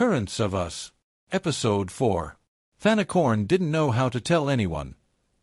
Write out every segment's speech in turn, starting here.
Currents of Us. Episode 4. Thanakorn didn't know how to tell anyone,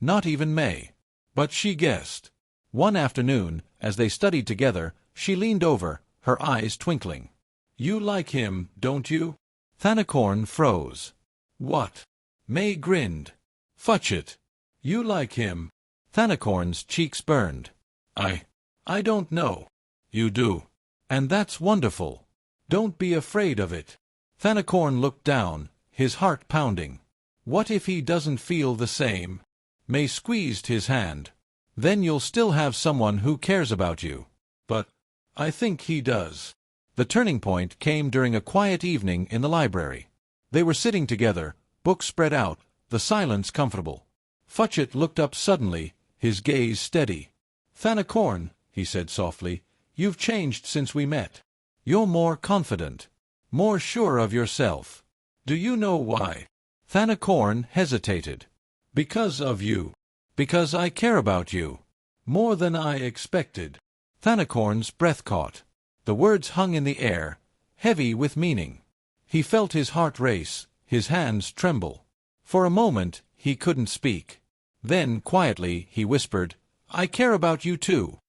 not even May. But she guessed. One afternoon, as they studied together, she leaned over, her eyes twinkling. "You like him, don't you?" Thanakorn froze. "What?" May grinned. "Fudge it. You like him." Thanakorn's cheeks burned. I don't know." "You do. And that's wonderful. Don't be afraid of it." Thanakorn looked down, his heart pounding. What if he doesn't feel the same? May squeezed his hand. "Then you'll still have someone who cares about you." "But I think he does." The turning point came during a quiet evening in the library. They were sitting together, books spread out, the silence comfortable. Fudge looked up suddenly, his gaze steady. "Thanakorn," he said softly, "you've changed since we met. You're more confident, more sure of yourself. Do you know why?" Thanakorn hesitated. "Because of you. Because I care about you. More than I expected." Thanakorn's breath caught. The words hung in the air, heavy with meaning. He felt his heart race, his hands tremble. For a moment, he couldn't speak. Then, quietly, he whispered, "I care about you too."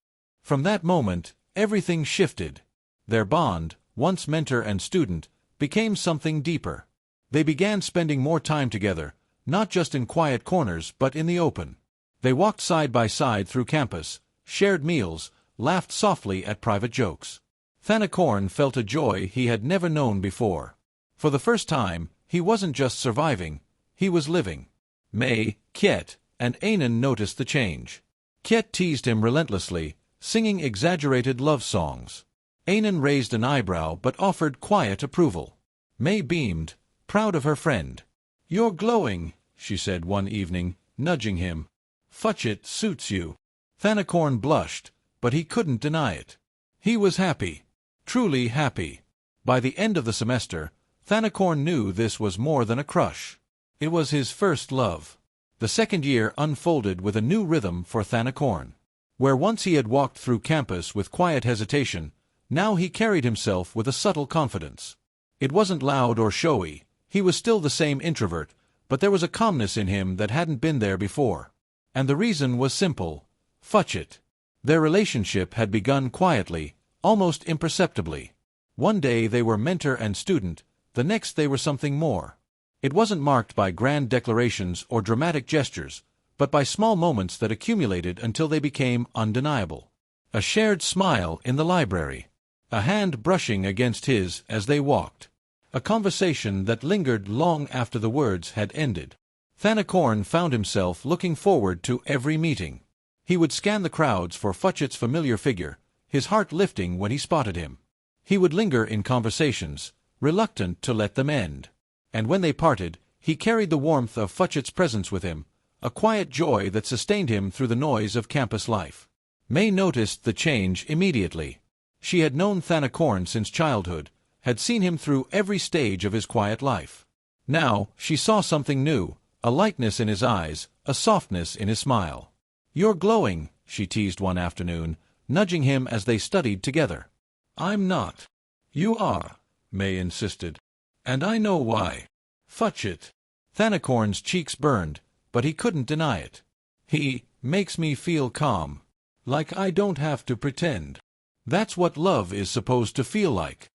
From that moment, everything shifted. Their bond, once mentor and student, became something deeper. They began spending more time together, not just in quiet corners but in the open. They walked side by side through campus, shared meals, laughed softly at private jokes. Thanakorn felt a joy he had never known before. For the first time, he wasn't just surviving, he was living. May, Kiet, and Ainen noticed the change. Kiet teased him relentlessly, singing exaggerated love songs. Ainen raised an eyebrow but offered quiet approval. May beamed, proud of her friend. "You're glowing," she said one evening, nudging him. "Fudge suits you." Thanakorn blushed, but he couldn't deny it. He was happy. Truly happy. By the end of the semester, Thanakorn knew this was more than a crush. It was his first love. The second year unfolded with a new rhythm for Thanakorn. Where once he had walked through campus with quiet hesitation, now he carried himself with a subtle confidence. It wasn't loud or showy, he was still the same introvert, but there was a calmness in him that hadn't been there before. And the reason was simple. Fudge. Their relationship had begun quietly, almost imperceptibly. One day they were mentor and student, the next they were something more. It wasn't marked by grand declarations or dramatic gestures, but by small moments that accumulated until they became undeniable. A shared smile in the library. A hand brushing against his as they walked. A conversation that lingered long after the words had ended. Thanakorn found himself looking forward to every meeting. He would scan the crowds for Fudge's familiar figure, his heart lifting when he spotted him. He would linger in conversations, reluctant to let them end. And when they parted, he carried the warmth of Fudge's presence with him, a quiet joy that sustained him through the noise of campus life. May noticed the change immediately. She had known Thanakorn since childhood, had seen him through every stage of his quiet life. Now, she saw something new, a lightness in his eyes, a softness in his smile. "You're glowing," she teased one afternoon, nudging him as they studied together. "I'm not." "You are," May insisted. "And I know why." "Fudge." Thanakorn's cheeks burned, but he couldn't deny it. "He makes me feel calm. Like I don't have to pretend. That's what love is supposed to feel like."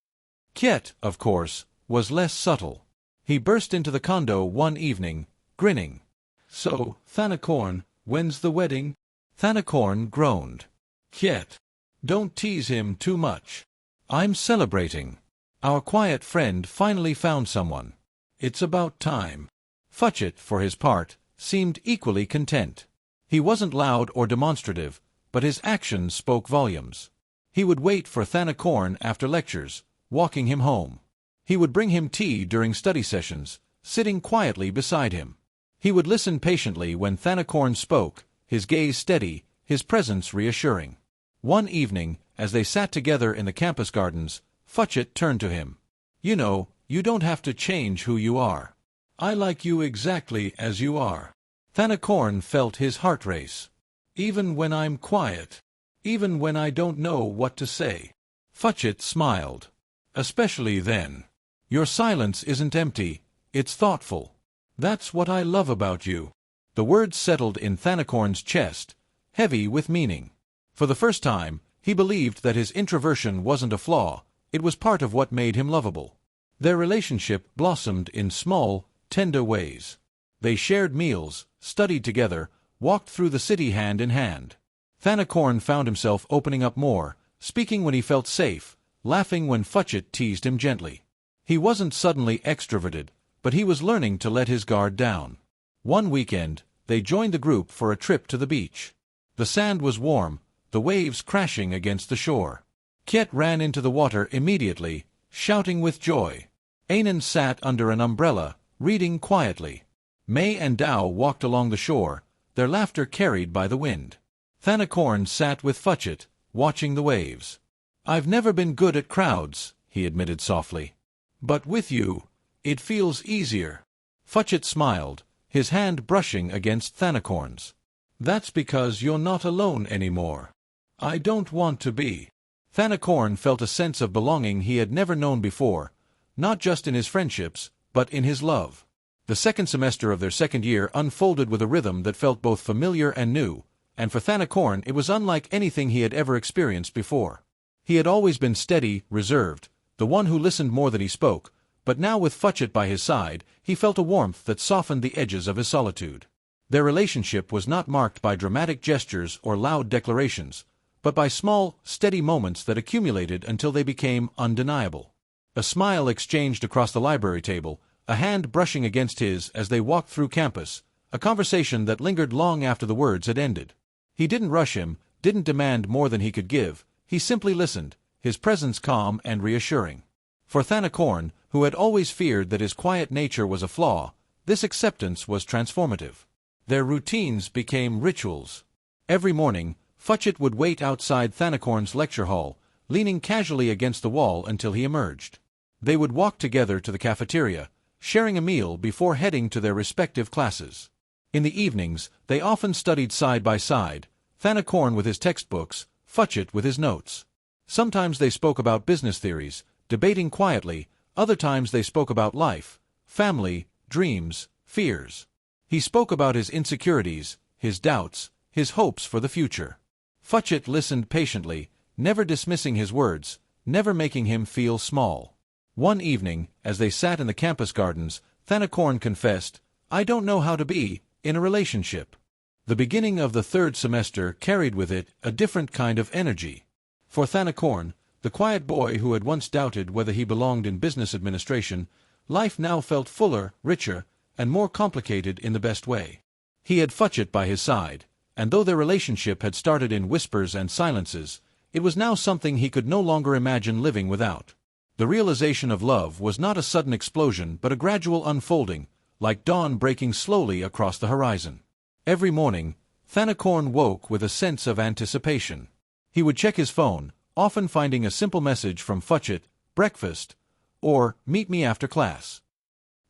Kiet, of course, was less subtle. He burst into the condo one evening, grinning. "So, Thanakorn, when's the wedding?" Thanakorn groaned. "Kiet, don't tease him too much. I'm celebrating. Our quiet friend finally found someone. It's about time." Fudge, for his part, seemed equally content. He wasn't loud or demonstrative, but his actions spoke volumes. He would wait for Thanakorn after lectures, walking him home. He would bring him tea during study sessions, sitting quietly beside him. He would listen patiently when Thanakorn spoke, his gaze steady, his presence reassuring. One evening, as they sat together in the campus gardens, Fudge turned to him. "You know, you don't have to change who you are. I like you exactly as you are." Thanakorn felt his heart race. "Even when I'm quiet. Even when I don't know what to say." Fudge smiled. "Especially then." Your silence isn't empty, it's thoughtful. That's what I love about you. The words settled in Thanakorn's chest, heavy with meaning. For the first time, he believed that his introversion wasn't a flaw, it was part of what made him lovable. Their relationship blossomed in small, tender ways. They shared meals, studied together, walked through the city hand in hand. Thanakorn found himself opening up more, speaking when he felt safe, laughing when Futchit teased him gently. He wasn't suddenly extroverted, but he was learning to let his guard down. One weekend, they joined the group for a trip to the beach. The sand was warm, the waves crashing against the shore. Kiet ran into the water immediately, shouting with joy. Ainen sat under an umbrella, reading quietly. May and Dao walked along the shore, their laughter carried by the wind. Thanakorn sat with Futchit, watching the waves. "I've never been good at crowds," he admitted softly. "But with you, it feels easier." Futchit smiled, his hand brushing against Thanakorn's. "That's because you're not alone anymore." "I don't want to be." Thanakorn felt a sense of belonging he had never known before, not just in his friendships, but in his love. The second semester of their second year unfolded with a rhythm that felt both familiar and new, and for Thanakorn it was unlike anything he had ever experienced before. He had always been steady, reserved, the one who listened more than he spoke, but now with Futchit by his side, he felt a warmth that softened the edges of his solitude. Their relationship was not marked by dramatic gestures or loud declarations, but by small, steady moments that accumulated until they became undeniable. A smile exchanged across the library table, a hand brushing against his as they walked through campus, a conversation that lingered long after the words had ended. He didn't rush him, didn't demand more than he could give, he simply listened, his presence calm and reassuring. For Thanakorn, who had always feared that his quiet nature was a flaw, this acceptance was transformative. Their routines became rituals. Every morning, Futchit would wait outside Thanakorn's lecture hall, leaning casually against the wall until he emerged. They would walk together to the cafeteria, sharing a meal before heading to their respective classes. In the evenings, they often studied side by side, Thanakorn with his textbooks, Futchit with his notes. Sometimes they spoke about business theories, debating quietly, other times they spoke about life, family, dreams, fears. He spoke about his insecurities, his doubts, his hopes for the future. Futchit listened patiently, never dismissing his words, never making him feel small. One evening, as they sat in the campus gardens, Thanakorn confessed, "I don't know how to be in a relationship." The beginning of the third semester carried with it a different kind of energy. For Thanakorn, the quiet boy who had once doubted whether he belonged in business administration, life now felt fuller, richer, and more complicated in the best way. He had Futchit by his side, and though their relationship had started in whispers and silences, it was now something he could no longer imagine living without. The realization of love was not a sudden explosion but a gradual unfolding, like dawn breaking slowly across the horizon. Every morning, Thanakorn woke with a sense of anticipation. He would check his phone, often finding a simple message from Futchit, "breakfast," or "meet me after class."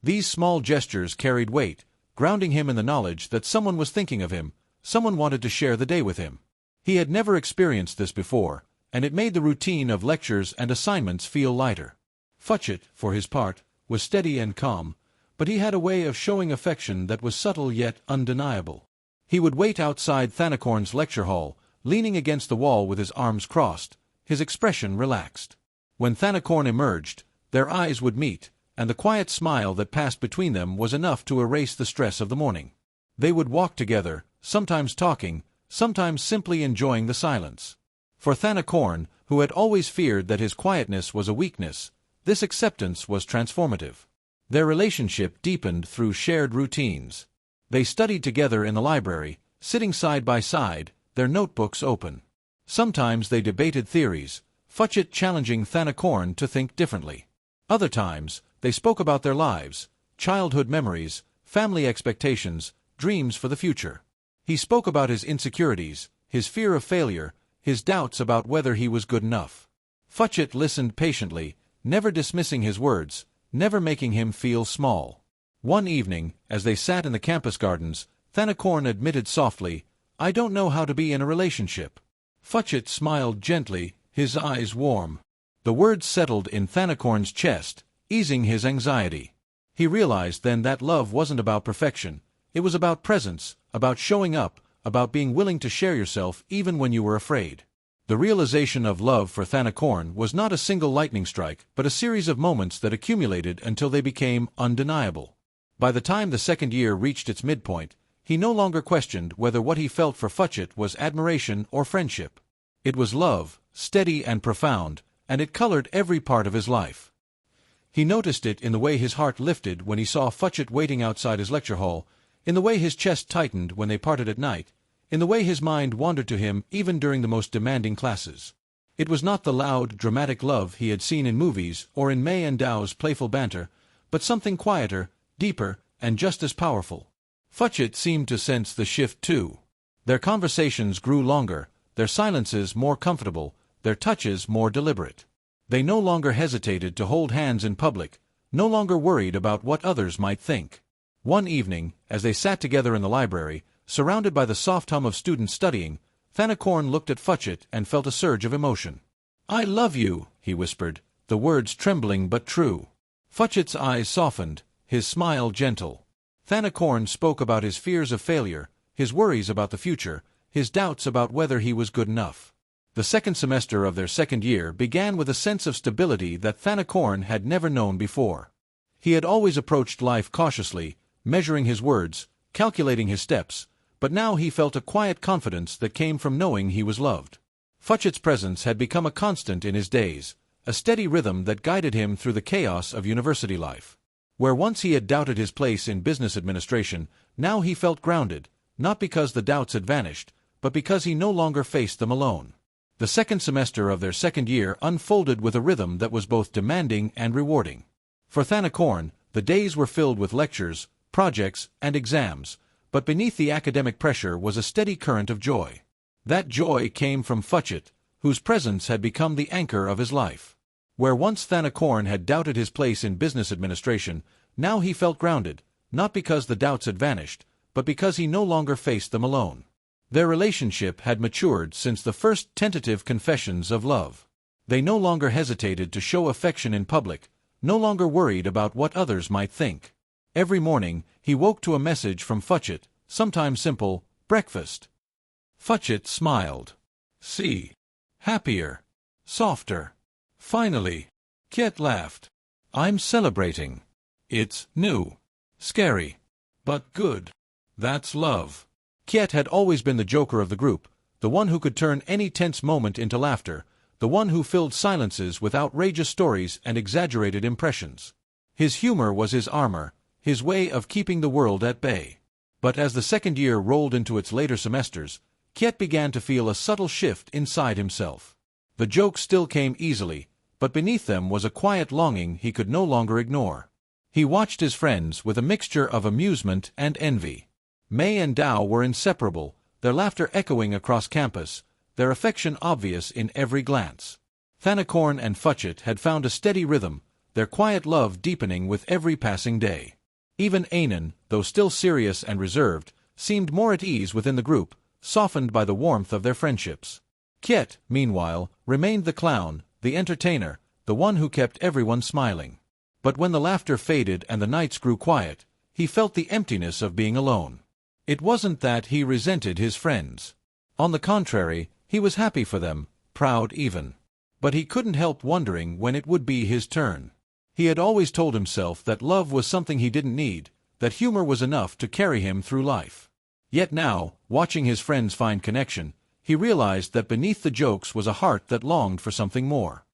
These small gestures carried weight, grounding him in the knowledge that someone was thinking of him, someone wanted to share the day with him. He had never experienced this before, and it made the routine of lectures and assignments feel lighter. Futchit, for his part, was steady and calm, but he had a way of showing affection that was subtle yet undeniable. He would wait outside Thanakorn's lecture hall, leaning against the wall with his arms crossed, his expression relaxed. When Thanakorn emerged, their eyes would meet, and the quiet smile that passed between them was enough to erase the stress of the morning. They would walk together, sometimes talking, sometimes simply enjoying the silence. For Thanakorn, who had always feared that his quietness was a weakness, this acceptance was transformative. Their relationship deepened through shared routines. They studied together in the library, sitting side by side, their notebooks open. Sometimes they debated theories, Futchit challenging Thanakorn to think differently. Other times, they spoke about their lives, childhood memories, family expectations, dreams for the future. He spoke about his insecurities, his fear of failure, his doubts about whether he was good enough. Futchit listened patiently, never dismissing his words, never making him feel small. One evening, as they sat in the campus gardens, Thanakorn admitted softly, "I don't know how to be in a relationship." Futchit smiled gently, his eyes warm. The words settled in Thanakorn's chest, easing his anxiety. He realized then that love wasn't about perfection. It was about presence, about showing up, about being willing to share yourself even when you were afraid. The realization of love for Thanakorn was not a single lightning strike, but a series of moments that accumulated until they became undeniable. By the time the second year reached its midpoint, he no longer questioned whether what he felt for Futchit was admiration or friendship. It was love, steady and profound, and it colored every part of his life. He noticed it in the way his heart lifted when he saw Futchit waiting outside his lecture hall, in the way his chest tightened when they parted at night, in the way his mind wandered to him even during the most demanding classes. It was not the loud, dramatic love he had seen in movies or in May and Dao's playful banter, but something quieter, deeper, and just as powerful. Futchit seemed to sense the shift too. Their conversations grew longer, their silences more comfortable, their touches more deliberate. They no longer hesitated to hold hands in public, no longer worried about what others might think. One evening, as they sat together in the library, surrounded by the soft hum of students studying, Thanakorn looked at Futchit and felt a surge of emotion. "I love you," he whispered, the words trembling but true. Futchit's eyes softened, his smile gentle. Thanakorn spoke about his fears of failure, his worries about the future, his doubts about whether he was good enough. The second semester of their second year began with a sense of stability that Thanakorn had never known before. He had always approached life cautiously, measuring his words, calculating his steps, but now he felt a quiet confidence that came from knowing he was loved. Futchit's presence had become a constant in his days, a steady rhythm that guided him through the chaos of university life. Where once he had doubted his place in business administration, now he felt grounded, not because the doubts had vanished, but because he no longer faced them alone. The second semester of their second year unfolded with a rhythm that was both demanding and rewarding. For Thanakorn, the days were filled with lectures, projects, and exams, but beneath the academic pressure was a steady current of joy. That joy came from Futchit, whose presence had become the anchor of his life. Where once Thanakorn had doubted his place in business administration, now he felt grounded, not because the doubts had vanished, but because he no longer faced them alone. Their relationship had matured since the first tentative confessions of love. They no longer hesitated to show affection in public, no longer worried about what others might think. Every morning, he woke to a message from Futchit, sometimes simple, "Breakfast." Futchit smiled. "See. Happier. Softer. Finally." Kiet laughed. "I'm celebrating. It's new. Scary. But good. That's love." Kiet had always been the joker of the group, the one who could turn any tense moment into laughter, the one who filled silences with outrageous stories and exaggerated impressions. His humor was his armor, his way of keeping the world at bay. But as the second year rolled into its later semesters, Kiet began to feel a subtle shift inside himself. The jokes still came easily, but beneath them was a quiet longing he could no longer ignore. He watched his friends with a mixture of amusement and envy. May and Dao were inseparable, their laughter echoing across campus, their affection obvious in every glance. Thanakorn and Futchit had found a steady rhythm, their quiet love deepening with every passing day. Even Anan, though still serious and reserved, seemed more at ease within the group, softened by the warmth of their friendships. Kiet, meanwhile, remained the clown, the entertainer, the one who kept everyone smiling. But when the laughter faded and the nights grew quiet, he felt the emptiness of being alone. It wasn't that he resented his friends. On the contrary, he was happy for them, proud even. But he couldn't help wondering when it would be his turn. He had always told himself that love was something he didn't need, that humor was enough to carry him through life. Yet now, watching his friends find connection, he realized that beneath the jokes was a heart that longed for something more.